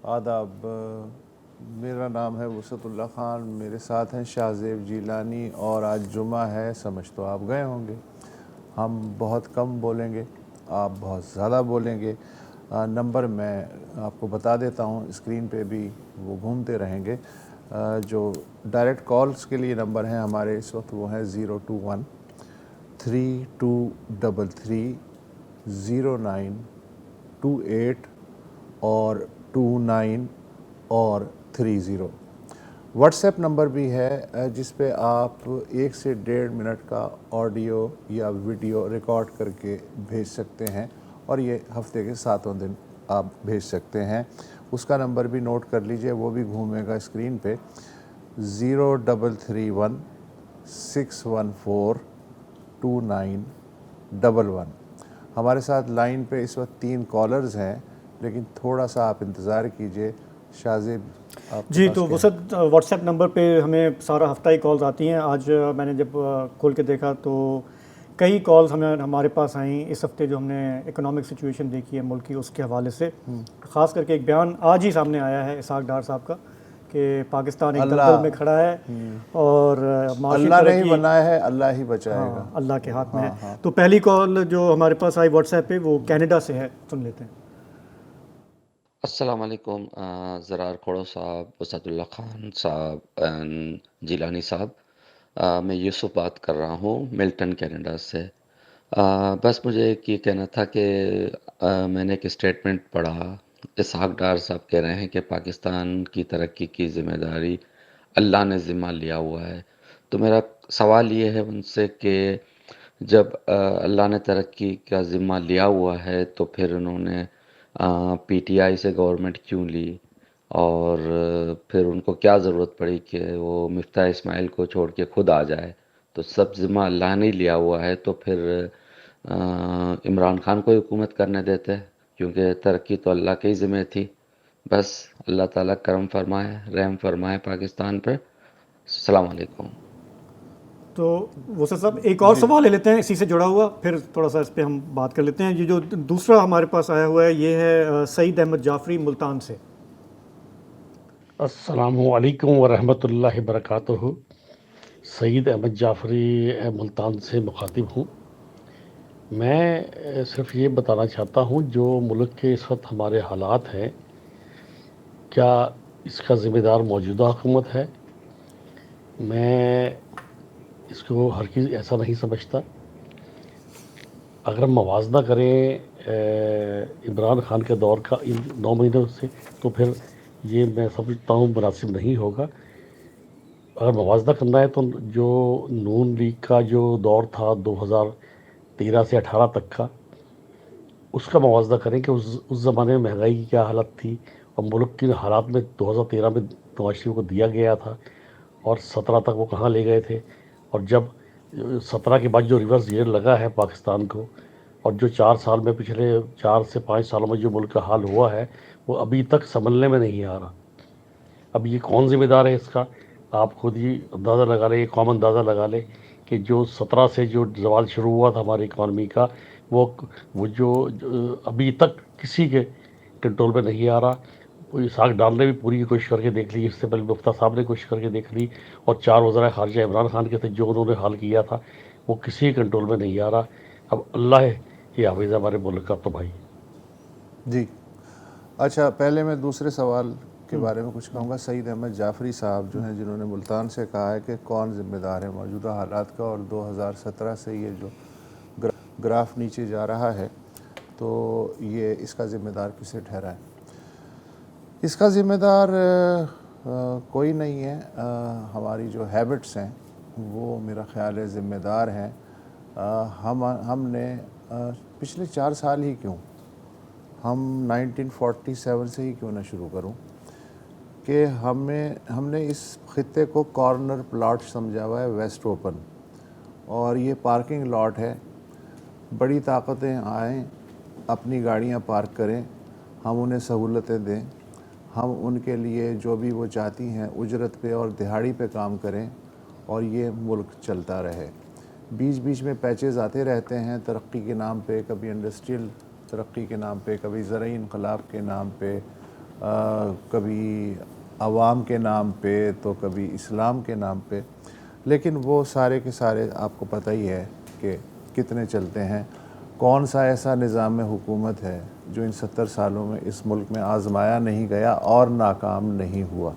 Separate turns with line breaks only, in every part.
آداب، میرا نام ہے وسعت اللہ خان، میرے ساتھ ہیں شاہ زیب جیلانی، اور آج جمعہ ہے، سمجھ تو آپ گئے ہوں گے ہم بہت کم بولیں گے، آپ بہت زیادہ بولیں گے۔ نمبر میں آپ کو بتا دیتا ہوں، اسکرین پہ بھی وہ گھومتے رہیں گے۔ جو ڈائریکٹ کالز کے لیے نمبر ہیں ہمارے اس وقت وہ ہیں 021-3233-0928 اور 29 اور 30۔ واٹس ایپ نمبر بھی ہے جس پہ آپ 1 سے 1.5 منٹ کا آڈیو یا ویڈیو ریکارڈ کر کے بھیج سکتے ہیں، اور یہ ہفتے کے 7 دن آپ بھیج سکتے ہیں۔ اس کا نمبر بھی نوٹ کر لیجئے، وہ بھی گھومے گا اسکرین پہ، 0331-614-2911۔ ہمارے ساتھ لائن پہ اس وقت 3 کالرز ہیں، لیکن تھوڑا سا آپ انتظار کیجئے۔ شاہ زیب آپ کے
جی،
پاس
تو
کیا ہے؟
وسعت واٹس ایپ نمبر پہ ہمیں سارا ہفتہ ہی کالز آتی ہیں۔ آج میں نے جب کھول کے دیکھا تو کئی کالز ہمارے پاس آئیں اس ہفتے، جو ہم نے اکنامک سچویشن دیکھی ہے ملک کی، اس کے حوالے سے خاص کر کے ایک بیان آج ہی سامنے آیا ہے اسحاق ڈار صاحب کا کہ پاکستان ایک دلدل میں کھڑا ہے اور معاشی
اللہ نے ہی
ترقی،
بنایا ہے، اللہ ہی بچائے
ہاں،
گا۔
اللہ کے ہاتھ میں ہے۔
ہاں۔
تو پہلی کال جو ہمارے پاس آئی واٹس ایپ پہ وہ کینیڈا سے ہے، سن لیتے ہیں۔
السلام علیکم زرار کھوڑو صاحب، وسعت اللہ خان صاحب، جیلانی صاحب۔ میں یوسف بات کر رہا ہوں ملٹن کینیڈا سے۔ بس مجھے ایک یہ کہنا تھا کہ میں نے ایک اسٹیٹمنٹ پڑھا، اسحاق ڈار صاحب کہہ رہے ہیں کہ پاکستان کی ترقی کی ذمہ داری اللہ نے ذمہ لیا ہوا ہے۔ تو میرا سوال یہ ہے ان سے کہ جب اللہ نے ترقی کا ذمہ لیا ہوا ہے تو پھر انہوں نے پی ٹی آئی سے گورنمنٹ کیوں لی، اور پھر ان کو کیا ضرورت پڑی کہ وہ مفتاح اسماعیل کو چھوڑ کے خود آ جائے؟ تو سب ذمہ اللہ نے لیا ہوا ہے، تو پھر عمران خان کو حکومت کرنے دیتے، کیونکہ ترقی تو اللہ کے ہی ذمہ تھی۔ بس اللہ تعالیٰ کرم فرمائے، رحم فرمائے پاکستان پر۔ السلام علیکم۔
تو وسعت صاحب ایک اور
جی،
سوال لے لیتے ہیں اسی سے جڑا ہوا، پھر تھوڑا سا اس پہ ہم بات کر لیتے ہیں۔ یہ جو دوسرا ہمارے پاس آیا ہوا ہے یہ ہے سعید احمد جعفری ملتان سے۔
السلام علیکم ورحمۃ اللہ وبرکاتہ۔ سعید احمد جعفری ملتان سے مخاطب ہوں۔ میں صرف یہ بتانا چاہتا ہوں جو ملک کے اس وقت ہمارے حالات ہیں، کیا اس کا ذمہ دار موجودہ حکومت ہے؟ میں اس کو ہرگز ایسا نہیں سمجھتا۔ اگر ہم موازنہ کریں عمران خان کے دور کا ان 9 مہینوں سے، تو پھر یہ میں سمجھتا ہوں مناسب نہیں ہوگا۔ اگر موازنہ کرنا ہے تو جو نون لیگ کا جو دور تھا 2013 سے 18 تک کا، اس کا موازنہ کریں کہ اس زمانے میں مہنگائی کی کیا حالت تھی، اور ملک کی حالات میں 2013 میں نواز شریف کو دیا گیا تھا، اور 17 تک وہ کہاں لے گئے تھے۔ اور جب 17 کے بعد جو ریورس گیئر لگا ہے پاکستان کو، اور جو 4 سال میں پچھلے 4 سے 5 سالوں میں جو ملک کا حال ہوا ہے، وہ ابھی تک سنبھلنے میں نہیں آ رہا۔ اب یہ کون ذمہ دار ہے اس کا؟ آپ خود ہی اندازہ لگا لیں، ایک قوم اندازہ لگا لے کہ جو 17 سے جو زوال شروع ہوا تھا ہماری اکانومی کا، وہ جو ابھی تک کسی کے کنٹرول میں نہیں آ رہا۔ اسحاق ڈار نے بھی پوری کوشش کر کے دیکھ لی، اس سے پہلے مفتیٰ صاحب نے کوشش کر کے دیکھ لی، اور 4 وزراء خارجہ عمران خان کے تھے جو انہوں نے حل کیا تھا، وہ کسی کے کنٹرول میں نہیں آ رہا۔ اب اللہ ہے یہ حافظ ہے ہمارے ملک کا تو بھائی۔
جی، اچھا، پہلے میں دوسرے سوال کے بارے میں کچھ کہوں گا۔ سعید احمد جعفری صاحب جو ہیں، جنہوں نے ملتان سے کہا ہے کہ کون ذمہ دار ہے موجودہ حالات کا، اور 2017 سے یہ جو گراف نیچے جا رہا ہے، تو یہ اس کا ذمہ دار کسے ٹھہرائے؟ اس کا ذمہ دار کوئی نہیں ہے، ہماری جو ہیبٹس ہیں وہ میرا خیال ہے ذمہ دار ہیں۔ ہم نے پچھلے 4 سال ہی کیوں، ہم 1947 سے ہی کیوں نہ شروع کروں کہ ہم نے اس خطے کو کارنر پلاٹ سمجھا ہوا ہے، ویسٹ اوپن، اور یہ پارکنگ لاٹ ہے۔ بڑی طاقتیں آئیں، اپنی گاڑیاں پارک کریں، ہم انہیں سہولتیں دیں، ہم ان کے لیے جو بھی وہ چاہتی ہیں اجرت پہ اور دہاڑی پہ کام کریں، اور یہ ملک چلتا رہے۔ بیچ بیچ میں پیچز آتے رہتے ہیں ترقی کے نام پہ، کبھی انڈسٹریل ترقی کے نام پہ، کبھی زرعی انقلاب کے نام پہ، کبھی عوام کے نام پہ تو کبھی اسلام کے نام پہ، لیکن وہ سارے کے سارے آپ کو پتہ ہی ہے کہ کتنے چلتے ہیں۔ کون سا ایسا نظام حکومت ہے جو ان 70 سالوں میں اس ملک میں آزمایا نہیں گیا اور ناکام نہیں ہوا؟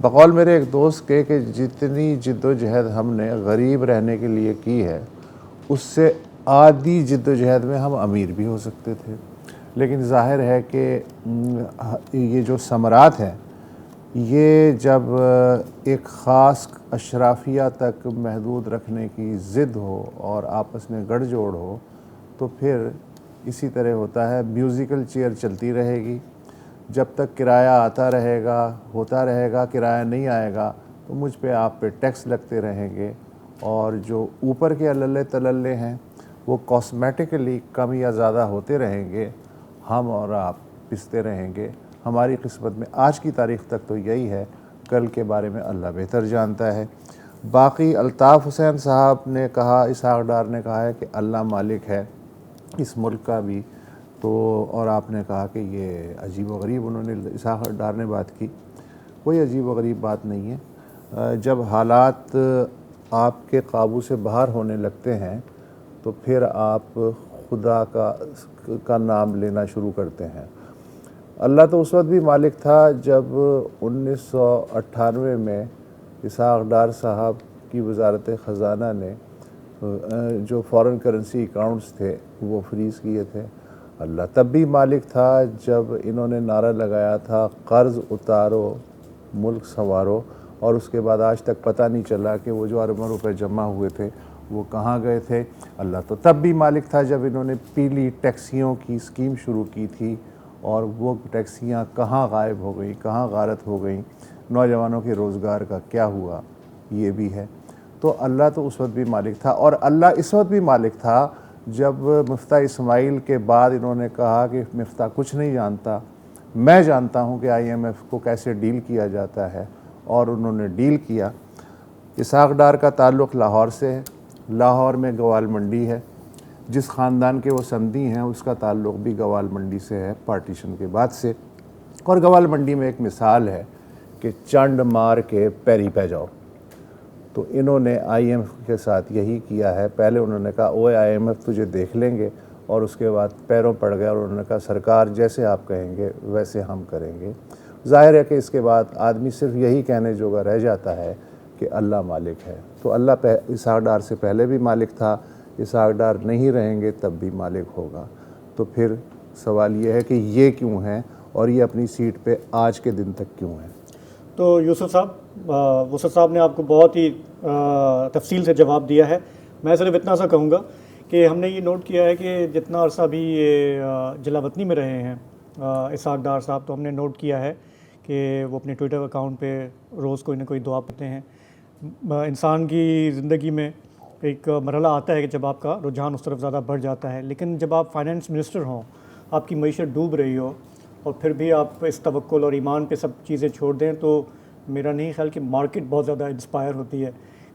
بقول میرے ایک دوست کے کہ جتنی جد و جہد ہم نے غریب رہنے کے لیے کی ہے، اس سے آدھی جد و جہد میں ہم امیر بھی ہو سکتے تھے، لیکن ظاہر ہے کہ یہ جو ثمرات ہیں یہ جب ایک خاص اشرافیہ تک محدود رکھنے کی ضد ہو اور آپس میں گڑھ جوڑ ہو تو پھر اسی طرح ہوتا ہے، میوزیکل چیئر چلتی رہے گی جب تک کرایہ آتا رہے گا، ہوتا رہے گا، کرایہ نہیں آئے گا تو مجھ پہ آپ پہ ٹیکس لگتے رہیں گے، اور جو اوپر کے عللے تللے ہیں وہ کاسمیٹکلی کم یا زیادہ ہوتے رہیں گے، ہم اور آپ پستے رہیں گے۔ ہماری قسمت میں آج کی تاریخ تک تو یہی ہے، کل کے بارے میں اللہ بہتر جانتا ہے۔ باقی الطاف حسین صاحب نے کہا، اسحاق ڈار نے کہا ہے کہ اللہ مالک ہے اس ملک کا بھی، تو اور آپ نے کہا کہ یہ عجیب و غریب انہوں نے اسحاق ڈار نے بات کی۔ کوئی عجیب و غریب بات نہیں ہے۔ جب حالات آپ کے قابو سے باہر ہونے لگتے ہیں تو پھر آپ خدا کا نام لینا شروع کرتے ہیں۔ اللہ تو اس وقت بھی مالک تھا جب 1998 میں اسحاق ڈار صاحب کی وزارت خزانہ نے جو فارن کرنسی اکاؤنٹس تھے وہ فریز کیے تھے۔ اللہ تب بھی مالک تھا جب انہوں نے نعرہ لگایا تھا قرض اتارو ملک سنوارو، اور اس کے بعد آج تک پتہ نہیں چلا کہ وہ جو اربوں روپے جمع ہوئے تھے وہ کہاں گئے تھے۔ اللہ تو تب بھی مالک تھا جب انہوں نے پیلی ٹیکسیوں کی اسکیم شروع کی تھی، اور وہ ٹیکسیاں کہاں غائب ہو گئیں، کہاں غارت ہو گئیں، نوجوانوں کے روزگار کا کیا ہوا، یہ بھی ہے۔ تو اللہ تو اس وقت بھی مالک تھا، اور اللہ اس وقت بھی مالک تھا جب مفتاح اسماعیل کے بعد انہوں نے کہا کہ مفتاح کچھ نہیں جانتا، میں جانتا ہوں کہ IMF کو کیسے ڈیل کیا جاتا ہے، اور انہوں نے ڈیل کیا۔ اسحاق ڈار کا تعلق لاہور سے ہے، لاہور میں گوال منڈی ہے، جس خاندان کے وہ سمدی ہیں اس کا تعلق بھی گوال منڈی سے ہے پارٹیشن کے بعد سے، اور گوال منڈی میں ایک مثال ہے کہ چنڈ مار کے پیری پہ جاؤ۔ تو انہوں نے IMF کے ساتھ یہی کیا ہے۔ پہلے انہوں نے کہا اوے IMF تجھے دیکھ لیں گے، اور اس کے بعد پیروں پڑ گئے اور انہوں نے کہا سرکار جیسے آپ کہیں گے ویسے ہم کریں گے۔ ظاہر ہے کہ اس کے بعد آدمی صرف یہی کہنے جوگا رہ جاتا ہے کہ اللہ مالک ہے۔ تو اللہ اسحاق ڈار سے پہلے بھی مالک تھا، اسحاق ڈار نہیں رہیں گے تب بھی مالک ہوگا۔ تو پھر سوال یہ ہے کہ یہ کیوں ہیں اور یہ اپنی سیٹ پہ آج کے دن تک کیوں ہیں؟
تو یوسف صاحب، وسط صاحب نے آپ کو بہت ہی تفصیل سے جواب دیا ہے۔ میں صرف اتنا سا کہوں گا کہ ہم نے یہ نوٹ کیا ہے کہ جتنا عرصہ بھی یہ جلا وطنی میں رہے ہیں اسحاق ڈار صاحب، تو ہم نے نوٹ کیا ہے کہ وہ اپنے ٹویٹر اکاؤنٹ پہ روز کوئی نہ کوئی دعا پڑھتے ہیں۔ انسان کی زندگی میں ایک مرحلہ آتا ہے کہ جب آپ کا رجحان اس طرف زیادہ بڑھ جاتا ہے، لیکن جب آپ فائنانس منسٹر ہوں، آپ کی معیشت ڈوب رہی ہو، اور پھر بھی آپ اس توکل اور ایمان پہ سب چیزیں چھوڑ دیں، تو میرا نہیں خیال کہ مارکیٹ بہت زیادہ انسپائر ہوتی ہے۔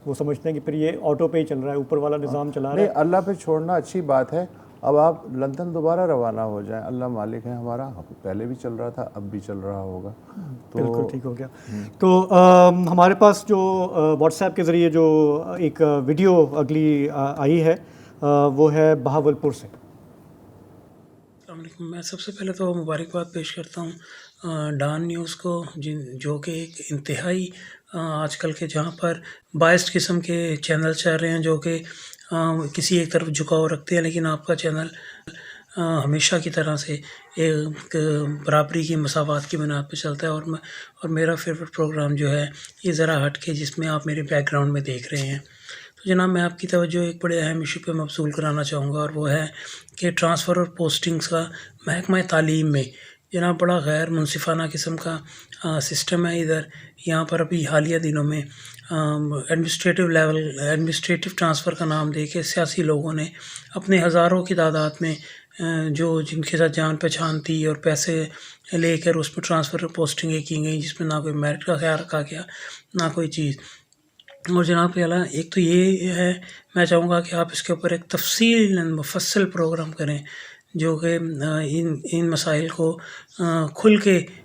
وہ سمجھتے ہیں کہ پھر یہ آٹو پہ ہی چل رہا ہے، اوپر والا نظام چلا رہا ہے۔
نہیں، اللہ پہ چھوڑنا اچھی بات ہے۔ اب آپ لندن دوبارہ روانہ ہو جائیں، اللہ مالک ہے ہمارا، پہلے بھی چل رہا تھا اب بھی چل رہا ہوگا۔ تو
بالکل ٹھیک ہو گیا۔ تو ہمارے پاس جو واٹس ایپ کے ذریعے جو ایک ویڈیو اگلی آئی ہے وہ ہے بہاول پور سے۔
السلام علیکم۔ میں سب سے پہلے تو مبارکباد پیش کرتا ہوں ڈان نیوز کو، جو کہ ایک انتہائی آج کل کے جہاں پر بائسڈ قسم کے چینل چل رہے ہیں جو کہ کسی ایک طرف جھکاؤ رکھتے ہیں، لیکن آپ کا چینل ہمیشہ کی طرح سے ایک برابری کی مساوات کی بنیاد پہ چلتا ہے، اور میرا فیوریٹ پروگرام جو ہے یہ ذرا ہٹ کے جس میں آپ میرے بیک گراؤنڈ میں دیکھ رہے ہیں۔ تو جناب میں آپ کی توجہ ایک بڑے اہم ایشو پہ مبذول کرانا چاہوں گا، اور وہ ہے کہ ٹرانسفر اور پوسٹنگز کا محکمہ تعلیم میں جناب بڑا غیر منصفانہ قسم کا سسٹم ہے ادھر۔ یہاں پر ابھی حالیہ دنوں میں ایڈمنسٹریٹو ٹرانسفر کا نام دے کے سیاسی لوگوں نے اپنے ہزاروں کی تعداد میں جن کے ساتھ جان پہچان تھی اور پیسے لے کر اس میں ٹرانسفر اور پوسٹنگیں کی گئیں، جس میں نہ کوئی میرٹ کا خیال رکھا گیا نہ کوئی چیز۔ اور جناب اعلیٰ ایک تو یہ ہے، میں چاہوں گا کہ آپ اس کے اوپر ایک تفصیل مفصل پروگرام کریں جو کہ ان مسائل کو کھل کے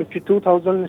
52,000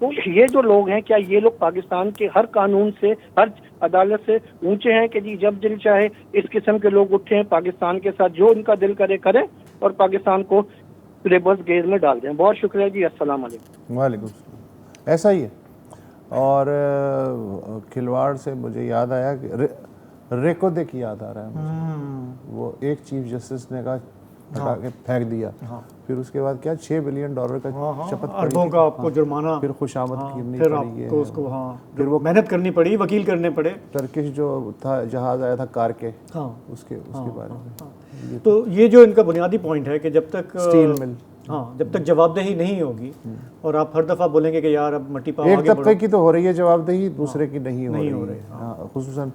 تو یہ جو لوگ ہیں کیا یہ لوگ پاکستان کے ہر قانون سے ہر عدالت سے اونچے ہیں کہ جی جب دل چاہے اس قسم کے لوگ اٹھیں پاکستان کے ساتھ جو ان کا دل کرے کریں اور پاکستان کو سلیبس گیز میں ڈال دیں. بہت شکریہ جی. السلام علیکم.
وعلیکم السلام. ایسا ہی ہے. اور کھلواڑ سے مجھے یاد آیا کہ ریکو دیکھ یاد آ رہا ہے مجھے. وہ ایک چیف جسٹس نے کہا ہٹا کے پھینک دیا, پھر اس کے بعد کیا $6 بلین کا شپت
اربوں کا آپ کو جرمانہ,
پھر خوشامد کرنی
پھر آپ
پڑی
کو اس کو پھر وہ محنت کرنی پڑی, وکیل کرنے پڑے.
ٹرکش جو تھا جہاز آیا تھا کار کے, اس کے بارے میں.
تو یہ جو ان کا بنیادی پوائنٹ ہے کہ جب تک
اسٹیل مل,
جب تک جواب دہی نہیں ہوگی اور آپ ہر دفعہ بولیں گے کہ یار اب مٹی پاؤ
ایک طبقے کی تو ہو رہی ہے جواب دہی, دوسرے کی نہیں ہو رہی ہے. خصوصاً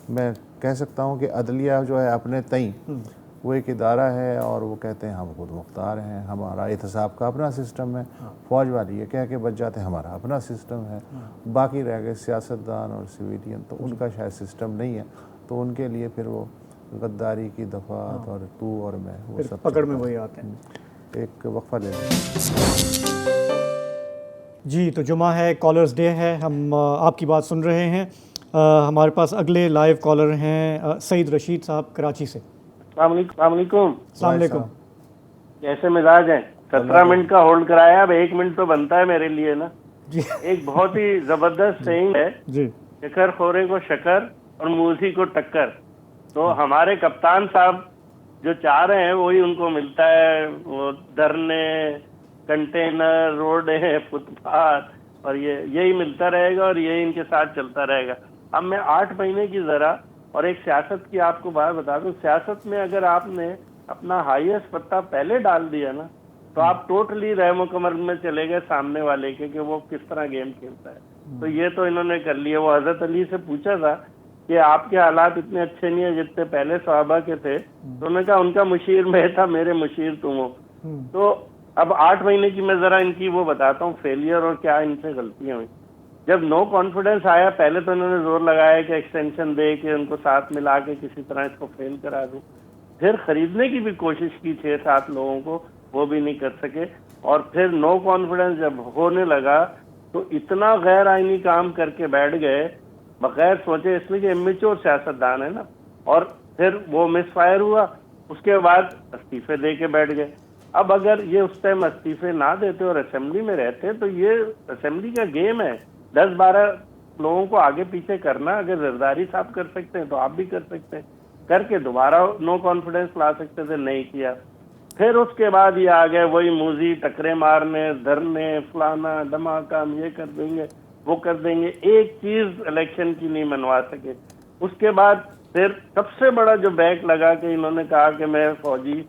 میں کہہ سکتا ہوں کہ عدلیہ جو ہے اپنے تئیں وہ ایک ادارہ ہے اور وہ کہتے ہیں ہم خود مختار ہیں, ہمارا احتساب کا اپنا سسٹم ہے. فوج والی یہ کہہ کے بچ جاتے ہیں ہمارا اپنا سسٹم ہے. باقی رہ گئے سیاستدان اور سویلین, تو ان کا شاید سسٹم نہیں ہے, تو ان کے لیے پھر وہ غداری کی دفعات اور تو اور میں وہ سب
پکڑ میں وہی آتے ہیں.
ایک وقفہ لے لیں.
جی تو جمعہ ہے, کالرز ڈے ہے, ہم آپ کی بات سن رہے ہیں. ہمارے پاس اگلے لائیو کالر ہیں سعید رشید صاحب کراچی سے.
السلام علیکم.
السلام علیکم.
کیسے مزاج ہیں؟ 17 منٹ کا ہولڈ کرایا, اب 1 منٹ تو بنتا ہے میرے لیے نا.
جی
ایک بہت ہی زبردست سینگ ہے,
جی
شکر خورے کو شکر اور موسی کو ٹکر. تو ہمارے کپتان صاحب جو چاہ رہے ہیں وہی ان کو ملتا ہے. وہ دھرنے, کنٹینر, روڈیں, فٹ پاتھ, اور یہی ملتا رہے گا اور یہی ان کے ساتھ چلتا رہے گا. اب میں 8 مہینے کی ذرا اور ایک سیاست کی آپ کو بات بتا دوں. سیاست میں اگر آپ نے اپنا ہائیسٹ پتہ پہلے ڈال دیا نا تو آپ ٹوٹلی رحم و کرم میں چلے گئے سامنے والے کے کہ وہ کس طرح گیم کھیلتا ہے. تو یہ تو انہوں نے کر لیا. وہ حضرت علی سے پوچھا تھا کہ آپ کے حالات اتنے اچھے نہیں ہیں جتنے پہلے صحابہ کے تھے, تو انہوں نے کہا ان کا مشیر میں تھا, میرے مشیر تم ہو. تو اب 8 مہینے کی میں ذرا ان کی وہ بتاتا ہوں فیلئر اور کیا ان سے غلطیاں ہوئی. جب نو کانفیڈنس آیا پہلے تو انہوں نے زور لگایا کہ ایکسٹینشن دے کے ان کو ساتھ ملا کے کسی طرح اس کو فیل کرا دوں. پھر خریدنے کی بھی کوشش کی 6-7 لوگوں کو, وہ بھی نہیں کر سکے. اور پھر نو کانفیڈنس جب ہونے لگا تو اتنا غیر آئینی کام کر کے بیٹھ گئے بغیر سوچے, اس لیے کہ امیچور سیاستدان ہے نا. اور پھر وہ مس فائر ہوا, اس کے بعد استعفے دے کے بیٹھ گئے. اب اگر یہ اس ٹائم استعفے نہ دیتے اور اسمبلی میں رہتے تو یہ اسمبلی کا گیم ہے, 10-12 لوگوں کو آگے پیچھے کرنا. اگر زرداری صاحب کر سکتے ہیں تو آپ بھی کر سکتے ہیں, کر کے دوبارہ نو کانفیڈنس لا سکتے تھے, نہیں کیا. پھر اس کے بعد یہ آ گئے وہی موزی ٹکرے مارنے, دھرنے, فلانا دھماکہ, ہم یہ کر دیں گے وہ کر دیں گے. ایک چیز الیکشن کی نہیں منوا سکے. اس کے بعد پھر سب سے بڑا جو بیک لگا کہ انہوں نے کہا کہ میں فوجی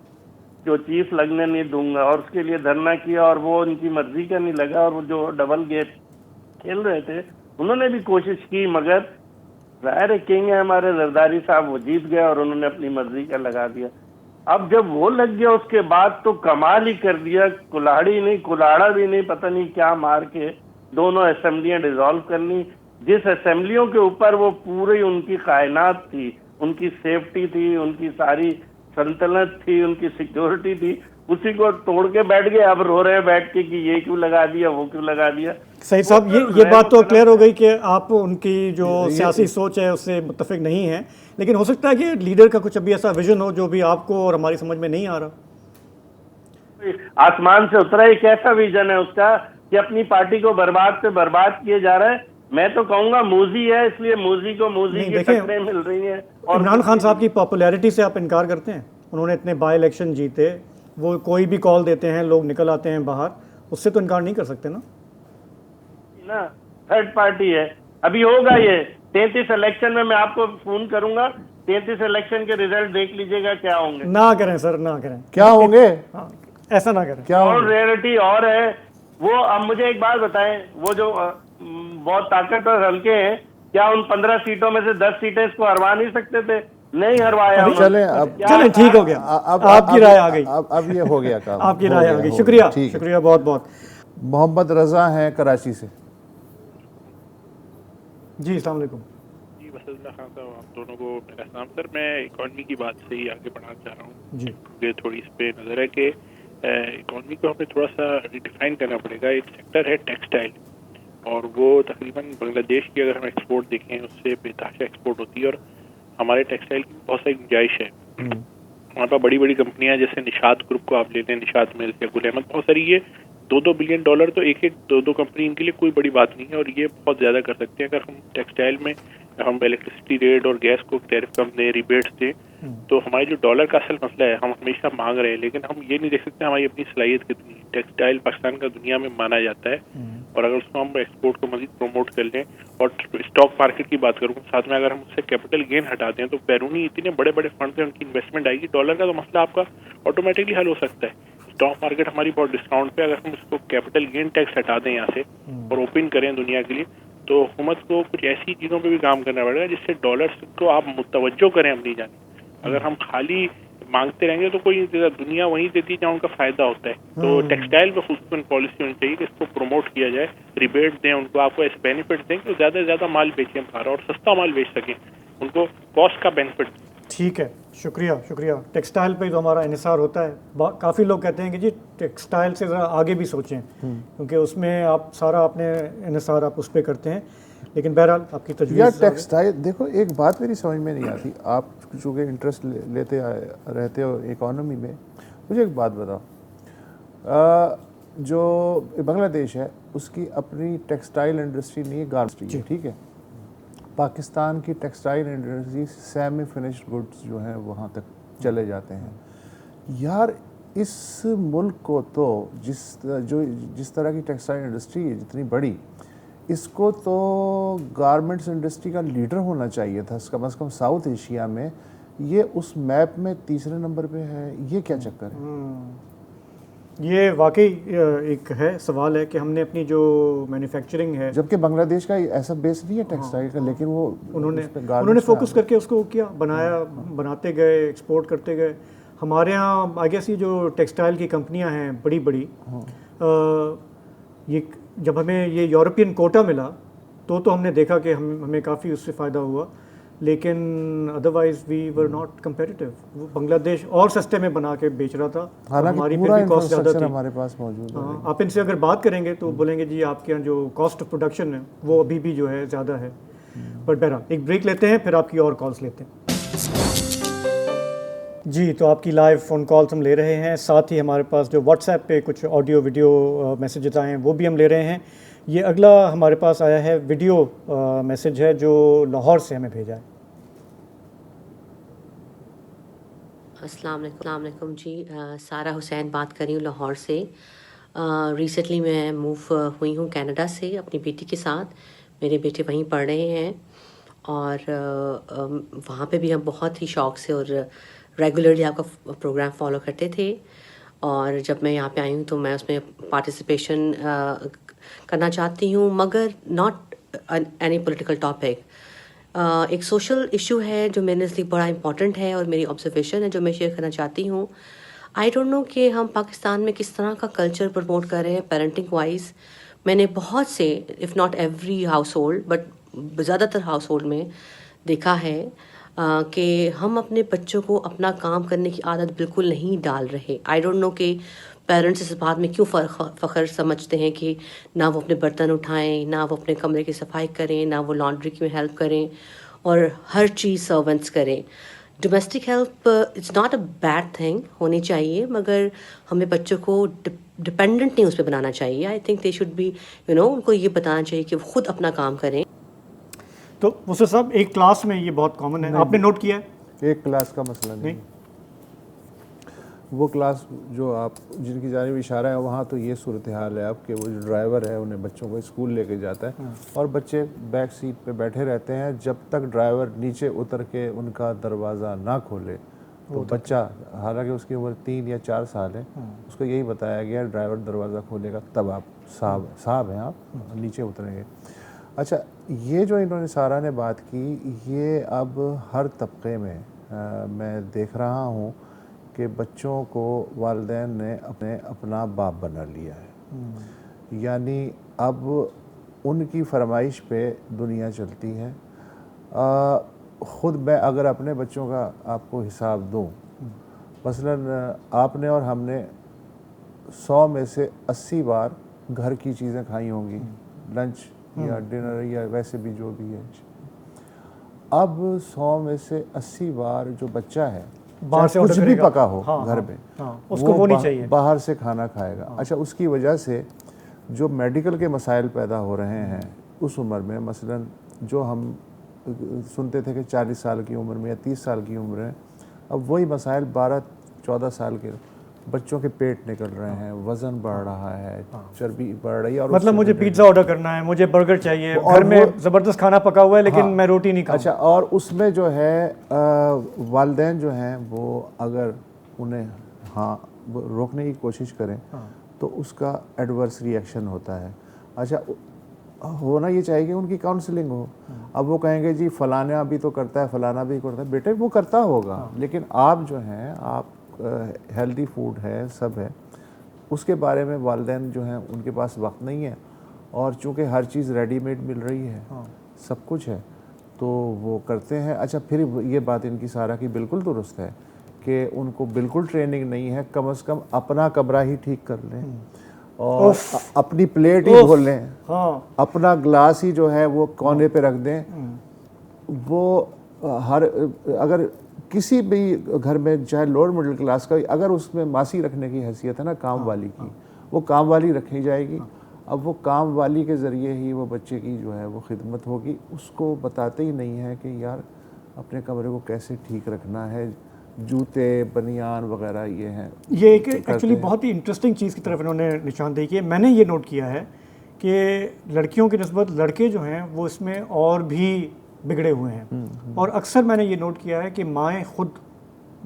جو چیف لگنے نہیں دوں گا, اور اس کے لیے دھرنا کیا اور وہ ان کی مرضی کا نہیں لگا. اور وہ جو ڈبل گیٹ کھیل رہے تھے انہوں نے بھی کوشش کی, مگر ظاہر کنگ ہے ہمارے زرداری صاحب, وہ جیت گئے اور انہوں نے اپنی مرضی کا لگا دیا. اب جب وہ لگ گیا اس کے بعد تو کمال ہی کر دیا, کلاڑی نہیں کلاڑا بھی نہیں, پتہ نہیں کیا مار کے دونوں اسمبلیاں ڈیزالو کرنی. جس اسمبلیوں کے اوپر وہ پوری ان کی کائنات تھی, ان کی سیفٹی تھی, ان کی ساری سلطنت تھی, ان کی سیکیورٹی تھی, اسی کو توڑ کے بیٹھ گئے. اب رو رہے ہیں بیٹھ کے کہ یہ کیوں لگا دیا, وہ کیوں لگا دیا.
سعید صاحب یہ بات تو کلیئر ہو گئی کہ آپ ان کی جو سیاسی سوچ ہے اس سے متفق نہیں ہیں, لیکن ہو سکتا ہے کہ لیڈر کا کچھ ابھی ایسا ویژن ہو جو بھی آپ کو اور ہماری سمجھ میں نہیں آ رہا.
آسمان سے اترا ایک ایسا ویژن ہے اس کا کہ اپنی پارٹی کو برباد سے برباد کیے جا رہا ہے. میں تو کہوں گا موزی ہے, اس لیے موزی کو موزی کی ٹکریں مل رہی ہیں. اور
عمران خان صاحب کی پاپولیرٹی سے آپ انکار کرتے ہیں؟ انہوں نے اتنے بائی الیکشن جیتے, وہ کوئی بھی کال دیتے ہیں لوگ نکل آتے ہیں باہر, اس سے تو انکار نہیں کر سکتے نا.
تھرڈ پارٹی ہے. ابھی ہوگا یہ 33 الیکشن میں آپ کو فون کروں گا, 33 الیکشن کے ریزلٹ دیکھ لیجئے گا کیا ہوں گے.
نہ کریں سر, نہ کریں.
کیا ہوں گے؟
ایسا نہ کریں.
کیا
اور ریئلٹی اور ہے وہ. اب مجھے ایک بات بتائیں, وہ جو بہت طاقتور حلقے ہیں, کیا ان 15 سیٹوں میں سے 10 سیٹیں اس کو ہروا نہیں سکتے تھے؟ نہیں ہروایا.
چلیں ٹھیک ہو گیا, آپ کی رائے آ گئی.
اب یہ ہو گیا کام,
آپ کی رائے آ گئی. شکریہ, شکریہ بہت بہت.
محمد رضا ہیں کراچی سے.
جی السلام علیکم.
جی وسط اللہ خان صاحب, آپ دونوں کو میرا سلام. سر میں اکانومی کی بات سے ہی آگے بڑھانا چاہ رہا ہوں.
جی
مجھے تھوڑی اس پہ نظر ہے کہ اکانومی کو ہمیں تھوڑا سا ریڈیفائن کرنا پڑے گا. ایک سیکٹر ہے ٹیکسٹائل, اور وہ تقریباً بنگلہ دیش کی اگر ہم ایکسپورٹ دیکھیں اس سے بے-تحاشا ایکسپورٹ ہوتی ہے، اور ہمارے ٹیکسٹائل کی بہت ساری گنجائش ہے. ہمارے پاس بڑی بڑی کمپنیاں جیسے نشاط گروپ کو آپ لیتے ہیں، نشاط ملز یا گل احمد، بہت ساری یہ $2 بلین تو ایک دو کمپنی ان کے لیے کوئی بڑی بات نہیں ہے، اور یہ بہت زیادہ کر سکتے ہیں. اگر ہم ٹیکسٹائل میں ہم الیکٹرسٹی ریٹ اور گیس کو ٹیرف کم دیں، ریبیٹس دیں، تو ہمارے جو ڈالر کا اصل مسئلہ ہے، ہم ہمیشہ مانگ رہے ہیں لیکن ہم یہ نہیں دیکھ سکتے ہماری اپنی صلاحیت کتنی ہے. ٹیکسٹائل پاکستان کا دنیا میں مانا جاتا ہے، اور اگر اس کو ہم ایکسپورٹ کو مزید پروموٹ کر لیں، اور اسٹاک مارکیٹ کی بات کروں ساتھ میں، اگر ہم اس سے کیپٹل گین ہٹا دیں تو بیرونی اتنے بڑے بڑے فنڈ ہیں، ان کی انویسٹمنٹ آئے گی، ڈالر کا تو مسئلہ آپ کا آٹومیٹکلی حل ہو سکتا ہے. اسٹاک مارکیٹ ہماری بہت ڈسکاؤنٹ پہ، اگر ہم اس کو کیپٹل گین ٹیکس ہٹا دیں یہاں سے اور اوپن کریں دنیا کے لیے، تو حکومت کو کچھ ایسی چیزوں پہ بھی کام کرنا پڑے گا جس سے ڈالرز کو آپ متوجہ کریں اپنی جانب. اگر ہم خالی مانگتے رہیں گے تو کوئی نہیں دیتا، دنیا وہیں دیتی ہے جہاں ان کا فائدہ ہوتا ہے. تو ٹیکسٹائل پہ خصوصاً پالیسی ہونی چاہیے کہ اس کو پروموٹ کیا جائے، ریبیٹ دیں ان کو، آپ کو ایسے بینیفٹ دیں کہ زیادہ سے زیادہ مال بیچیں باہر اور سستا مال بیچ سکیں، ان کو کاسٹ کا بینیفٹ دیں.
ٹھیک ہے، شکریہ شکریہ. ٹیکسٹائل پہ تو ہمارا انحصار ہوتا ہے. کافی لوگ کہتے ہیں کہ جی ٹیکسٹائل سے ذرا آگے بھی سوچیں، کیونکہ اس میں آپ سارا اپنے انحصار آپ اس پہ کرتے ہیں، لیکن بہرحال آپ کی تجویز.
یا ٹیکسٹائل دیکھو، ایک بات میری سمجھ میں نہیں آتی، آپ چونکہ انٹرسٹ لیتے رہتے ہو اکانومی میں، مجھے ایک بات بتاؤ، جو بنگلہ دیش ہے اس کی اپنی ٹیکسٹائل انڈسٹری نہیں ہے، گارمنٹس ہے، ٹھیک ہے. پاکستان کی textile industry semi finished goods جو ہیں وہاں تک چلے جاتے ہیں. یار اس ملک کو تو جس طرح کی ٹیکسٹائل انڈسٹری ہے جتنی بڑی، اس کو تو گارمنٹس انڈسٹری کا لیڈر ہونا چاہیے تھا کم از کم ساؤتھ ایشیا میں. یہ اس میپ میں تیسرے نمبر پہ ہے، یہ کیا چکر ہے؟
یہ واقعی ایک ہے سوال ہے کہ ہم نے اپنی جو مینوفیکچرنگ ہے،
جبکہ بنگلہ دیش کا ایسا بیس نہیں ہے ٹیکسٹائل کا، لیکن وہ
انہوں نے فوکس کر کے اس کو کیا بناتے گئے، ایکسپورٹ کرتے گئے. ہمارے ہاں آئی گیس یہ جو ٹیکسٹائل کی کمپنیاں ہیں بڑی بڑی، یہ جب ہمیں یہ یورپین کوٹا ملا تو ہم نے دیکھا کہ ہمیں کافی اس سے فائدہ ہوا، لیکن otherwise we were not competitive. وہ بنگلہ دیش اور سستے میں بنا کے بیچ رہا تھا، ہماری پھر بھی کاسٹ زیادہ تھی.
ہمارے پاس موجود ہے.
آپ ان سے اگر بات کریں گے تو بولیں گے جی آپ کے یہاں جو کاسٹ آف پروڈکشن ہے وہ ابھی بھی جو ہے زیادہ ہے. بٹ بہرحال ایک بریک لیتے ہیں، پھر آپ کی اور کالس لیتے ہیں. جی تو آپ کی لائیو فون کالس ہم لے رہے ہیں، ساتھ ہی ہمارے پاس جو واٹس ایپ پہ کچھ آڈیو ویڈیو میسیجز آئے ہیں وہ بھی ہم لے رہے ہیں. یہ اگلا ہمارے پاس آیا ہے ویڈیو میسیج ہے جو لاہور سے ہمیں بھیجا ہے.
السلام علیکم جی، سارہ حسین بات کر رہی ہوں لاہور سے. ریسنٹلی میں موو ہوئی ہوں کینیڈا سے اپنی بیٹی کے ساتھ. میرے بیٹے وہیں پڑھ رہے ہیں، اور وہاں پہ بھی ہم بہت ہی شوق سے اور ریگولرلی آپ کا پروگرام فالو کرتے تھے. اور جب میں یہاں پہ آئی ہوں تو میں اس میں پارٹیسپیشن کرنا چاہتی ہوں، مگر ناٹ اینی پولیٹیکل ٹاپک. ایک سوشل ایشو ہے جو میرے نزدیک بڑا امپورٹنٹ ہے، اور میری آبزرویشن ہے جو میں شیئر کرنا چاہتی ہوں. آئی ڈونٹ نو کہ ہم پاکستان میں کس طرح کا کلچر پروموٹ کر رہے ہیں پیرنٹنگ وائز. میں نے بہت سے if not every house hold but زیادہ تر ہاؤس ہولڈ میں دیکھا ہے کہ ہم اپنے بچوں کو اپنا کام کرنے کی عادت بالکل نہیں ڈال رہے. آئی ڈونٹ نو کہ پیرنٹس اس بات میں کیوں فخر سمجھتے ہیں کہ نہ وہ اپنے برتن اٹھائیں، نہ وہ اپنے کمرے کی صفائی کریں، نہ وہ لانڈری میں ہیلپ کریں، اور ہر چیز سرونٹس کریں. Domestic help it's not a bad thing, ہونی چاہیے، مگر ہمیں بچوں کو ڈپینڈنٹ نہیں اس پہ بنانا چاہیے. I think they should be ان کو یہ بتانا چاہیے کہ وہ خود اپنا کام کریں.
تو مصر صاحب ایک کلاس میں یہ بہت کامن ہے، آپ نے نوٹ کیا ہے؟
ایک کلاس کا مسئلہ نہیں، وہ کلاس جو آپ جن کی جانب اشارہ ہے وہاں تو یہ صورتحال ہے اب کہ وہ جو ڈرائیور ہے انہیں بچوں کو اسکول لے کے جاتا ہے اور بچے بیک سیٹ پہ بیٹھے رہتے ہیں جب تک ڈرائیور نیچے اتر کے ان کا دروازہ نہ کھولے. تو بچہ حالانکہ اس کی عمر 3 یا 4 سال ہے، اس کو یہی بتایا گیا ڈرائیور دروازہ کھولے گا تب آپ صاحب ہیں آپ نیچے اتریں گے. اچھا، یہ جو انہوں نے سارا نے بات کی، یہ اب ہر طبقے میں میں دیکھ رہا ہوں کہ بچوں کو والدین نے اپنا باپ بنا لیا ہے. یعنی اب ان کی فرمائش پہ دنیا چلتی ہے. خود میں اگر اپنے بچوں کا آپ کو حساب دوں، مثلاً آپ نے اور ہم نے 100 میں سے 80 بار گھر کی چیزیں کھائی ہوں گی، لنچ یا ڈنر یا ویسے بھی جو بھی ہے. اب 100 میں سے 80 بار جو بچہ ہے
باہر سے
کچھ بھی پکا ہو گھر میں
اس کو وہ نہیں چاہیے,
باہر سے کھانا کھائے گا. اچھا, اس کی وجہ سے جو میڈیکل کے مسائل پیدا ہو رہے ہیں اس عمر میں, مثلا جو ہم سنتے تھے کہ 40 سال کی عمر میں یا 30 سال کی عمر ہے, اب وہی مسائل 12-14 سال کے بچوں کے پیٹ نکل رہے ہیں, وزن بڑھ رہا ہے, چربی بڑھ رہی ہے. اور
مطلب مجھے پیزا آرڈر کرنا ہے, مجھے برگر چاہیے, گھر میں زبردست کھانا پکا ہوا ہے لیکن میں روٹی نہیں کھاؤں.
اچھا, اور اس میں جو ہے والدین جو ہیں وہ اگر انہیں روکنے کی کوشش کریں تو اس کا ایڈورس ری ایکشن ہوتا ہے. اچھا, ہونا یہ چاہیے کہ ان کی کاؤنسلنگ ہو. اب وہ کہیں گے جی فلانا بھی تو کرتا ہے, فلانا بھی کرتا ہے. بیٹے وہ کرتا ہوگا, لیکن آپ جو ہیں, آپ ہیلدی فوڈ ہے, سب ہے, اس کے بارے میں والدین جو ہیں ان کے پاس وقت نہیں ہے, اور چونکہ ہر چیز ریڈی میڈ مل رہی ہے, سب کچھ ہے, تو وہ کرتے ہیں. اچھا, پھر یہ بات ان کی سارا کی بالکل درست ہے کہ ان کو بالکل ٹریننگ نہیں ہے. کم از کم اپنا کمرہ ہی ٹھیک کر لیں, اور اپنی پلیٹ ہی دھو لیں, اپنا گلاس ہی جو ہے وہ کونے پہ رکھ دیں. وہ اگر کسی بھی گھر میں چاہے لوور مڈل کلاس کا, اگر اس میں ماسی رکھنے کی حیثیت ہے نا کام والی کی, وہ کام والی رکھی جائے گی. اب وہ کام والی کے ذریعے ہی وہ بچے کی جو ہے وہ خدمت ہوگی. اس کو بتاتے ہی نہیں ہے کہ یار اپنے کمرے کو کیسے ٹھیک رکھنا ہے, جوتے بنیان وغیرہ یہ ہیں.
یہ ایک ایکچولی بہت ہی انٹرسٹنگ چیز کی طرف انہوں نے نشاندہی کی ہے. میں نے یہ نوٹ کیا ہے کہ لڑکیوں کی نسبت لڑکے جو ہیں وہ اس میں اور بھی بگڑے ہوئے ہیں, اور اکثر میں نے یہ نوٹ کیا ہے کہ مائیں خود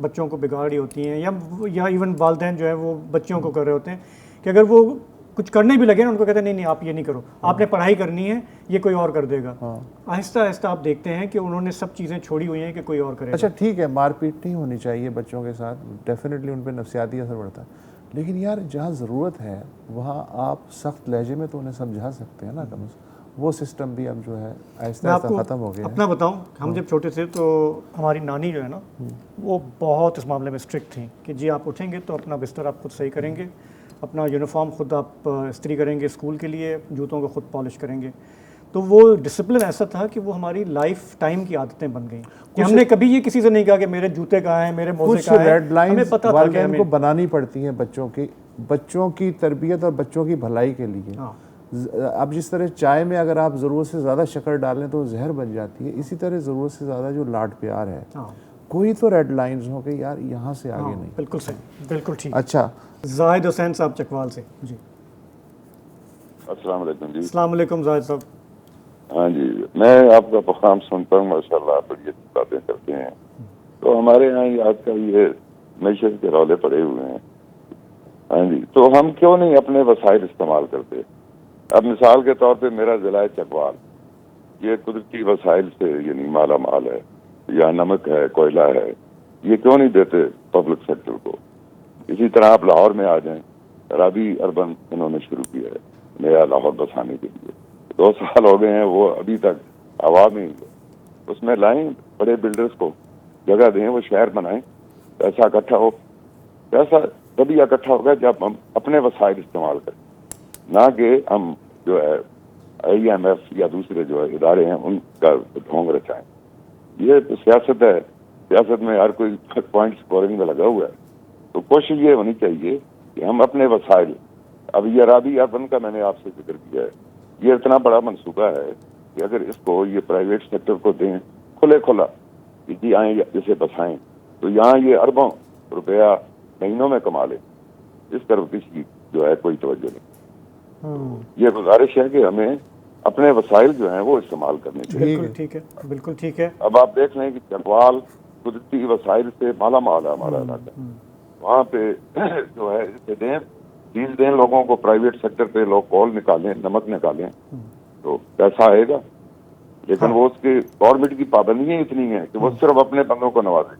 بچوں کو بگاڑ رہی ہوتی ہیں, یا ایون والدین جو ہے وہ بچوں کو کر رہے ہوتے ہیں کہ اگر وہ کچھ کرنے بھی لگے نا ان کو کہتے ہیں نہیں آپ یہ نہیں کرو, آپ نے پڑھائی کرنی ہے, یہ کوئی اور کر دے گا. آہستہ آہستہ آپ دیکھتے ہیں کہ انہوں نے سب چیزیں چھوڑی ہوئی ہیں کہ کوئی اور کرے.
اچھا ٹھیک ہے, مار پیٹ نہیں ہونی چاہیے بچوں کے ساتھ, ڈیفینیٹلی ان پہ نفسیاتی اثر پڑتا ہے, لیکن یار جہاں ضرورت ہے وہاں آپ سخت لہجے میں تو انہیں سمجھا سکتے ہیں نا. کم از کم وہ سسٹم بھی اب جو ہے آہستہ آہستہ ختم ہو گیا ہے.
اپنا بتاؤں, ہم جب چھوٹے تھے تو ہماری نانی جو ہے نا وہ بہت اس معاملے میں اسٹرکٹ تھیں کہ جی آپ اٹھیں گے تو اپنا بستر آپ خود صحیح کریں گے, اپنا یونیفارم خود آپ استری کریں گے اسکول کے لیے, جوتوں کو خود پالش کریں گے. تو وہ ڈسپلن ایسا تھا کہ وہ ہماری لائف ٹائم کی عادتیں بن گئیں کہ ہم نے کبھی یہ کسی سے نہیں کہا کہ میرے جوتے کہاں ہیں, میرے موزے کہاں ہیں.
ریڈ لائنز والدین کو
ہمیں
بنانی پڑتی ہیں بچوں کی تربیت اور بچوں کی بھلائی کے لیے. اب جس طرح چائے میں اگر آپ ضرورت سے زیادہ شکر ڈالیں تو زہر بن جاتی ہے, اسی طرح ضرورت سے زیادہ جو لاڈ پیار ہے, کوئی تو ریڈ لائنز ہو کہ یار یہاں سے آگے نہیں.
بالکل صحیح, بالکل ٹھیک.
اچھا,
زاہد حسین صاحب چکوال سے. جی
السلام علیکم. جی
السلام علیکم زاہد صاحب.
ہاں جی, میں آپ کا پروگرام سنتا ہوں, ماشاء اللہ آپ بڑی اچھی باتیں کرتے ہیں. تو ہمارے یہاں آج کل یہ معیشت کے رولے پڑے ہوئے ہیں. ہاں جی, تو ہم کیوں نہیں اپنے وسائل استعمال کرتے؟ اب مثال کے طور پہ میرا ضلع چکوال یہ قدرتی وسائل سے یعنی مالا مال ہے, یا نمک ہے, کوئلہ ہے, یہ کیوں نہیں دیتے پبلک سیکٹر کو؟ اسی طرح آپ لاہور میں آ جائیں, رابی اربن انہوں نے شروع کیا ہے نیا لاہور بسانے کے لیے, 2 سال ہو گئے ہیں, وہ ابھی تک ہوا میں ہی ہے. اس میں لائیں بڑے بلڈرز کو جگہ دیں, وہ شہر بنائیں, پیسہ اکٹھا ہو. پیسہ تبھی اکٹھا ہوگا جب ہم اپنے وسائل استعمال کریں, نہ کہ ہم جو ہے IMF یا دوسرے جو ادارے ہیں ان کا ڈھونگ رچائیں. یہ تو سیاست ہے, سیاست میں ہر کوئی پوائنٹ اسکورنگ میں لگا ہوا ہے. تو کوشش یہ ہونی چاہیے کہ ہم اپنے وسائل, اب یہ رابی اربن کا میں نے آپ سے ذکر کیا ہے, یہ اتنا بڑا منصوبہ ہے کہ اگر اس کو یہ پرائیویٹ سیکٹر کو دیں کھلا کہ جی آئیں جسے بسائیں, تو یہاں یہ اربوں روپیہ مہینوں میں کما لیں. اس طرف کسی جو ہے کوئی توجہ نہیں. یہ گزارش ہے کہ ہمیں اپنے وسائل جو ہیں وہ استعمال کرنے چاہیے.
بالکل ٹھیک ہے, بالکل ٹھیک ہے.
اب آپ دیکھ لیں کہ چکوال قدرتی وسائل سے مالا مال ہے ہمارا علاقہ, وہاں پہ جو ہے اسے دیں, چیز دیں لوگوں کو, پرائیویٹ سیکٹر پہ لوگ کول نکالیں, نمک نکالیں تو پیسہ آئے گا. لیکن وہ اس کے گورنمنٹ کی پابندیاں اتنی ہیں کہ وہ صرف اپنے بندوں کو نوازیں,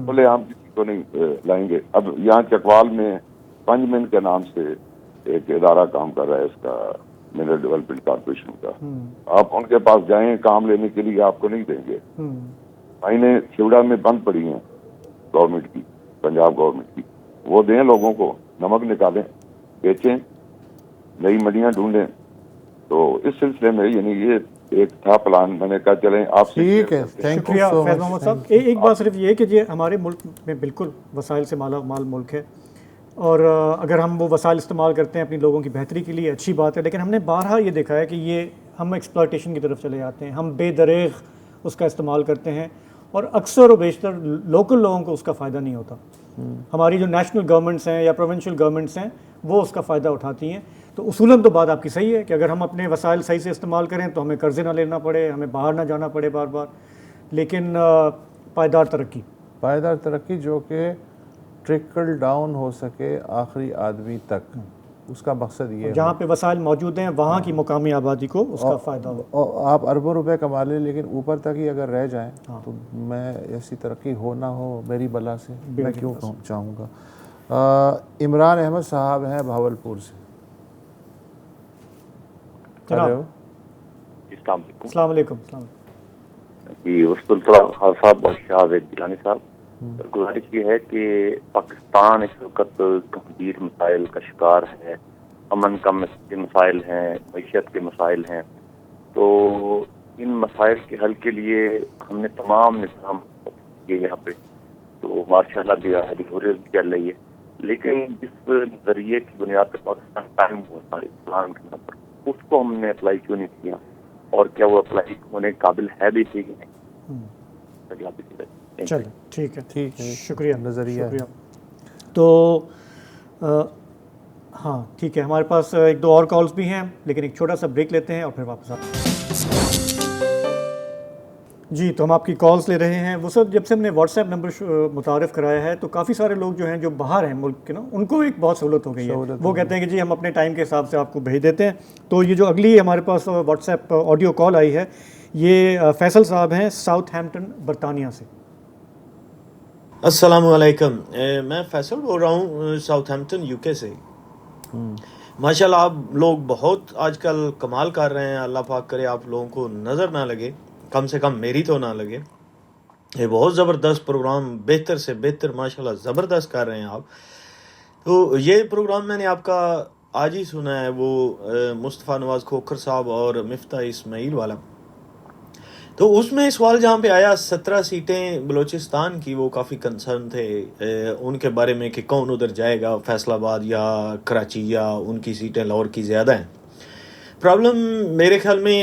بولے ہم کسی کو نہیں لائیں گے. اب یہاں چکوال میں 5 منٹ کے نام سے ایک ادارہ کام کر رہا ہے, اس کا منرل ڈیولپمنٹ کارپوریشن کا. آپ ان کے پاس جائیں کام لینے کے لیے, آپ کو نہیں دیں گے. مائنیں سیوڑا میں بند پڑی ہیں گورنمنٹ کی, پنجاب گورنمنٹ کی, وہ دیں لوگوں کو, نمک نکالیں, بیچیں, نئی منڈیاں ڈھونڈیں, تو اس سلسلے میں یعنی یہ ایک تھا پلان, میں نے کہا چلیں آپ سے
ٹھیک ہے, تھینک
شکریہ
یو سو
فیض محمد صاحب. ایک بات صرف یہ کہ یہ ہمارے ملک میں بالکل وسائل سے مالا مال ملک ہے, اور اگر ہم وہ وسائل استعمال کرتے ہیں اپنی لوگوں کی بہتری کے لیے اچھی بات ہے, لیکن ہم نے بارہا یہ دیکھا ہے کہ یہ ہم ایکسپلائٹیشن کی طرف چلے جاتے ہیں, ہم بے دریغ اس کا استعمال کرتے ہیں, اور اکثر و بیشتر لوکل لوگوں کو اس کا فائدہ نہیں ہوتا. ہماری جو نیشنل گورنمنٹس ہیں یا پروونشل گورنمنٹس ہیں وہ اس کا فائدہ اٹھاتی ہیں. تو اصولاً تو بات آپ کی صحیح ہے کہ اگر ہم اپنے وسائل صحیح سے استعمال کریں تو ہمیں قرضے نہ لینا پڑے, ہمیں باہر نہ جانا پڑے بار بار, لیکن پائیدار
ترقی جو کہ ٹرکل ڈاؤن ہو سکے آخری آدمی تک, اس کا مقصد یہ ہے
جہاں پہ وسائل موجود ہیں وہاں کی مقامی آبادی کو اس کا فائدہ ہو.
آپ اربوں روپے کما لیں لیکن اوپر تک ہی اگر رہ جائیں تو میں ایسی ترقی ہو نہ ہو میری بلا سے میں کیوں چاہوں گا. عمران احمد صاحب ہیں بھاولپور سے.
السلام علیکم.
جی وسط الطلاق صاحب اور شاہد جیلانی صاحب, گزارش یہ ہے کہ پاکستان اس وقت گمبھیر مسائل کا شکار ہے, امن کے مسائل ہیں, معیشت کے مسائل ہیں, تو ان مسائل کے حل کے لیے ہم نے تمام نظام کیے یہاں پہ, تو ماشاء اللہ بھی چل رہی ہے, لیکن جس ذریعے کی بنیاد پر پاکستان قائم ہوا اسلام کے نام پر, اس کو ہم نے اپلائی کیوں نہیں کیا, اور کیا وہ اپلائی ہونے قابل ہے بھی تھی کہ نہیں؟
چلیں ٹھیک ہے, شکریہ
نظریہ.
تو ہاں ٹھیک ہے, ہمارے پاس ایک دو اور کالز بھی ہیں لیکن ایک چھوٹا سا بریک لیتے ہیں اور پھر واپس آتے ہیں. جی تو ہم آپ کی کالز لے رہے ہیں. وہ سب جب سے ہم نے واٹس ایپ نمبر متعارف کرایا ہے تو کافی سارے لوگ جو ہیں جو باہر ہیں ملک کے نا, ان کو ایک بہت سہولت ہو گئی ہے. وہ کہتے ہیں کہ جی ہم اپنے ٹائم کے حساب سے آپ کو بھیج دیتے ہیں. تو یہ جو اگلی ہمارے پاس واٹس ایپ آڈیو کال آئی ہے, یہ فیصل صاحب ہیں ساؤتھ ہیمپٹن برطانیہ سے.
السلام علیکم, میں فیصل بول رہا ہوں ساؤتھ ہیمپٹن یو کے سے. ماشاءاللہ آپ لوگ بہت آج کل کمال کر رہے ہیں, اللہ پاک کرے آپ لوگوں کو نظر نہ لگے, کم سے کم میری تو نہ لگے. یہ بہت زبردست پروگرام, بہتر سے بہتر ماشاءاللہ زبردست کر رہے ہیں آپ. تو یہ پروگرام میں نے آپ کا آج ہی سنا ہے, وہ مصطفیٰ نواز کھوکھر صاحب اور مفتاح اسماعیل والا. تو اس میں سوال جہاں پہ آیا 17 سیٹیں بلوچستان کی, وہ کافی کنسرن تھے ان کے بارے میں کہ کون ادھر جائے گا, فیصل آباد یا کراچی, یا ان کی سیٹیں لاہور کی زیادہ ہیں. پرابلم میرے خیال میں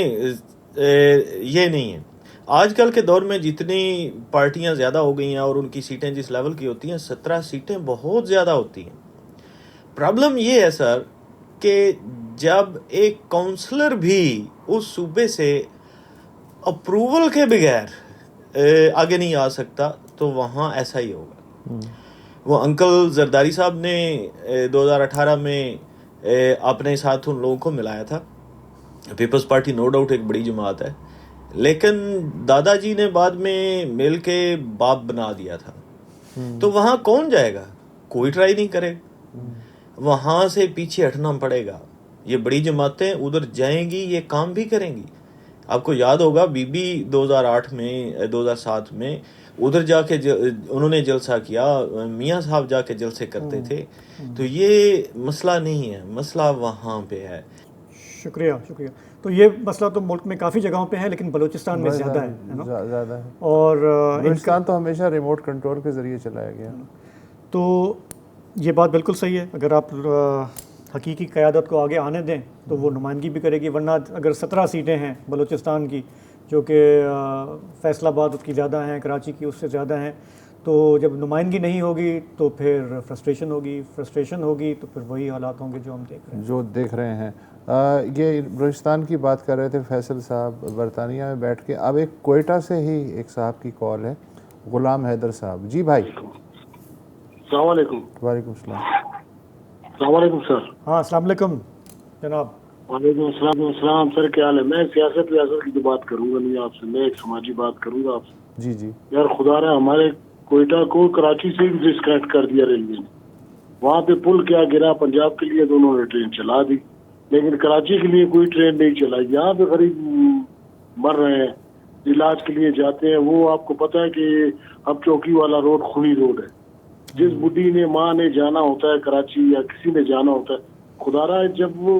یہ نہیں ہے. آج کل کے دور میں جتنی پارٹیاں زیادہ ہو گئی ہیں اور ان کی سیٹیں جس لیول کی ہوتی ہیں, 17 سیٹیں بہت زیادہ ہوتی ہیں. پرابلم یہ ہے سر کہ جب ایک کونسلر بھی اس صوبے سے اپروول کے بغیر آگے نہیں آ سکتا تو وہاں ایسا ہی ہوگا. وہ انکل زرداری صاحب نے 2018 میں اپنے ساتھ ان لوگوں کو ملایا تھا. پیپلز پارٹی نو ڈاؤٹ ایک بڑی جماعت ہے, لیکن دادا جی نے بعد میں مل کے باپ بنا دیا تھا. تو وہاں کون جائے گا؟ کوئی ٹرائی نہیں کرے, وہاں سے پیچھے ہٹنا پڑے گا. یہ بڑی جماعتیں ادھر جائیں گی, یہ کام بھی کریں گی. آپ کو یاد ہوگا بی بی 2008 میں 2007 میں ادھر جا کے انہوں نے جلسہ کیا, میاں صاحب جا کے جلسے کرتے تھے. تو یہ مسئلہ نہیں ہے, مسئلہ وہاں پہ ہے.
شکریہ. تو یہ مسئلہ تو ملک میں کافی جگہوں پہ ہے لیکن بلوچستان میں زیادہ ہے. اور
بلوچستان تو ہمیشہ ریموٹ کنٹرول کے ذریعے چلایا گیا.
تو یہ بات بالکل صحیح ہے, اگر آپ حقیقی قیادت کو آگے آنے دیں تو وہ نمائندگی بھی کرے گی. ورنہ اگر 17 سیٹیں ہیں بلوچستان کی جو کہ فیصل آباد کی زیادہ ہیں, کراچی کی اس سے زیادہ ہیں, تو جب نمائندگی نہیں ہوگی تو پھر فرسٹریشن ہوگی تو پھر وہی حالات ہوں گے جو ہم دیکھ رہے ہیں.
یہ بلوچستان کی بات کر رہے تھے فیصل صاحب برطانیہ میں بیٹھ کے. اب ایک کوئٹہ سے ہی ایک صاحب کی کال ہے, غلام حیدر صاحب. جی بھائی.
السلام علیکم.
وعلیکم السلام.
السلام علیکم سر.
ہاں السلام علیکم جناب.
وعلیکم السلام سر, کیا حال ہے؟ میں سیاست ویاست کی تو بات کروں گا نہیں آپ سے, میں ایک سماجی بات کروں گا آپ سے.
جی
یار خدا رہا, ہمارے کوئٹہ کو کراچی سے ڈسکنیکٹ کر دیا ریلوے نے. وہاں پہ پل کیا گرا, پنجاب کے لیے تو انہوں نے ٹرین چلا دی لیکن کراچی کے لیے کوئی ٹرین نہیں چلائی. یہاں پہ غریب مر رہے ہیں, علاج کے لیے جاتے ہیں. وہ آپ کو پتا ہے کہ اب چوکی والا روڈ خونی روڈ ہے. جس بڈھی نے ماں نے جانا ہوتا ہے کراچی یا کسی نے جانا ہوتا ہے, خدا رہا ہے جب وہ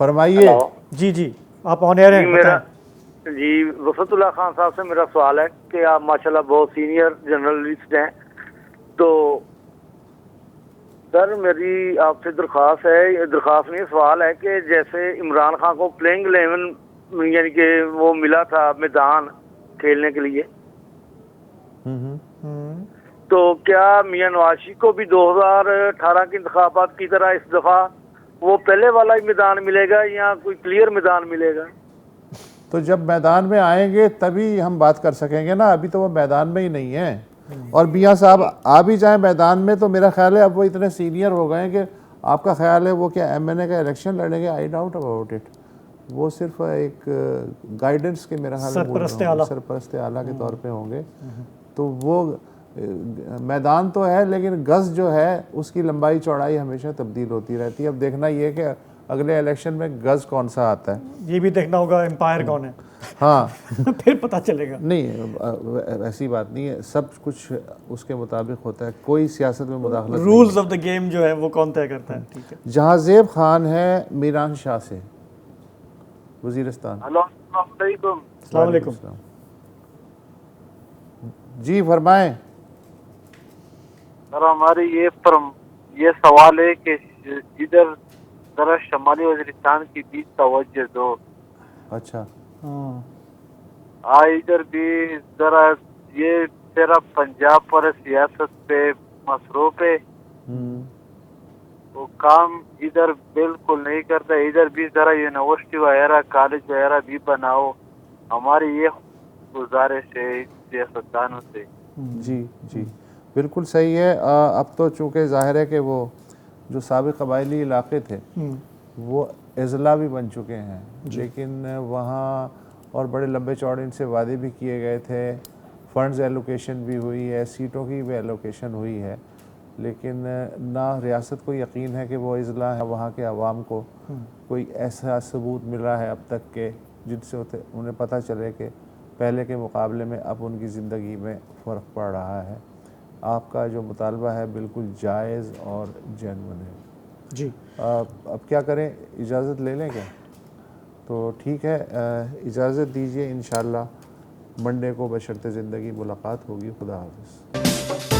فرمائیے.
جی جی آپ آن ایئر ہیں.
میرا جی وسعت اللہ خان صاحب سے میرا سوال ہے کہ آپ ماشاءاللہ بہت سینئر جرنلسٹ ہیں, تو سر میری آپ سے درخواست نہیں سوال ہے کہ جیسے عمران خان کو پلینگ 11 یعنی کہ وہ ملا تھا میدان کھیلنے کے لیے, تو کیا میاں نواز شریف کو بھی 2018 کے انتخابات کی طرح اس دفعہ وہ پہلے والا ہی میدان ملے گا یا کوئی کلیئر میدان ملے گا؟
تو جب میدان میں آئیں گے تبھی ہم بات کر سکیں گے نا, ابھی تو وہ میدان میں ہی نہیں ہیں. اور میاں صاحب آ بھی جائیں میدان میں تو میرا خیال ہے اب وہ اتنے سینئر ہو گئے ہیں کہ آپ کا خیال ہے وہ کیا ایم این اے کا الیکشن لڑیں گے؟ I doubt about it. وہ صرف ایک گائیڈنس کے میرا خیال ہے سرپرست اعلیٰ کے طور پہ ہوں گے. تو وہ میدان تو ہے لیکن گز جو ہے اس کی لمبائی چوڑائی ہمیشہ تبدیل ہوتی رہتی ہے. اب دیکھنا یہ کہ اگلے الیکشن میں گز کون سا آتا ہے,
یہ بھی دیکھنا ہوگا امپائر کون ہے.
ہاں
پھر پتہ چلے گا.
نہیں ایسی بات نہیں ہے, سب کچھ اس کے مطابق ہوتا ہے, کوئی سیاست میں مداخلت
رولز آف دا گیم جو ہے وہ کون طے کرتا ہے. ٹھیک ہے.
جہازیب خان ہے میران شاہ سے, وزیرستان.
ہلو السلام علیکم.
السلام علیکم.
جی فرمائیں.
سر ہماری یہ سوال ہے کہ ادھر ذرا شمالی وزیرستان کی بھی توجہ دو.
اچھا
ادھر بھی ذرا یہ تیرا پنجاب پر سیاست پہ مصروف ہے, وہ کام ادھر بالکل نہیں کرتا. ادھر بھی ذرا یونیورسٹی وغیرہ کالج وغیرہ بھی بناؤ, ہماری یہ گزارش ہے سیاستدانوں سے.
جی جی بالکل صحیح ہے. اب تو چونکہ ظاہر ہے کہ وہ جو سابق قبائلی علاقے تھے وہ اضلاع بھی بن چکے ہیں, لیکن وہاں اور بڑے لمبے چوڑے ان سے وعدے بھی کیے گئے تھے, فنڈز ایلوکیشن بھی ہوئی ہے, سیٹوں کی بھی ایلوکیشن ہوئی ہے, لیکن نہ ریاست کو یقین ہے کہ وہ اضلاع ہے وہاں کے عوام کو کوئی ایسا ثبوت ملا ہے اب تک کہ جن سے انہیں پتہ چلے کہ پہلے کے مقابلے میں اب ان کی زندگی میں فرق پڑ رہا ہے. آپ کا جو مطالبہ ہے بالکل جائز اور جینون ہے.
جی
اب کیا کریں, اجازت لے لیں کیا؟ تو ٹھیک ہے, اجازت دیجیے, انشاءاللہ منڈے کو بشرط زندگی ملاقات ہوگی. خدا حافظ.